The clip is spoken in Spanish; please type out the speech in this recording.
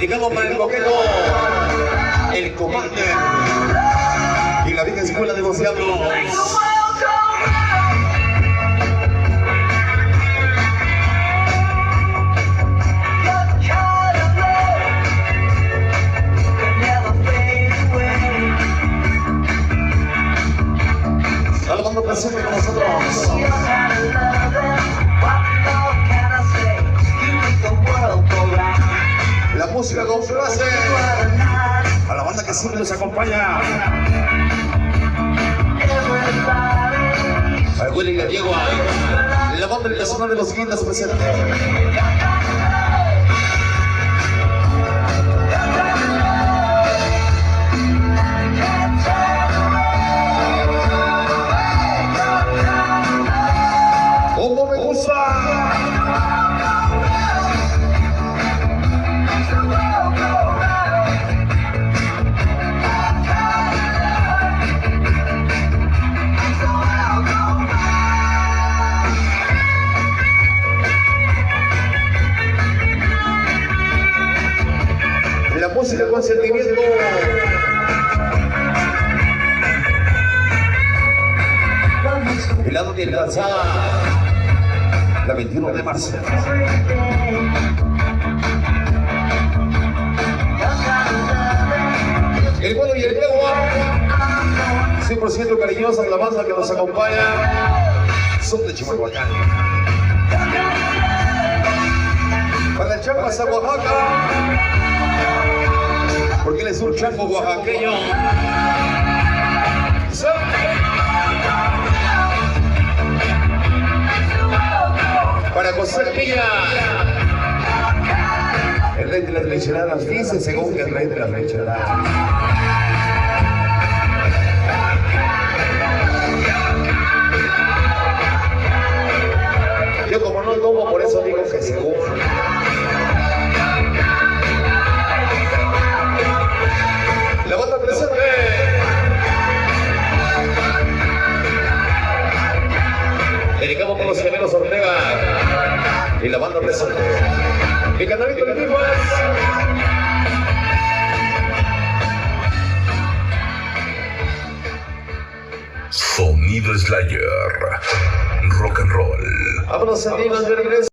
Dedicamos para el coqueto, el comandante y la vieja escuela de los diablos. Salvando presente con nosotros. La música con frase a la banda que siempre nos acompaña. Al Willy Gallego, la banda del personal de los guindas presente. ¡Cómo me gusta! La música con sentimiento. El lado de calzada, la 21 de marzo. El bueno y el yegua, 100% cariñosa, la banda que nos acompaña, son de Chimalhuacán. Para el Champas a Oaxaca, porque él es un chango oaxaqueño. Para José Villa, el rey de las lecheradas, dice según que el rey de las lecheradas. Yo como no tomo, por eso digo que según. La banda presente. Dedicamos con los gemelos Ortega y la banda presente. Mi canalito de Tijuas. Sonido Slayer. Rock and roll. Vámonos a de regreso.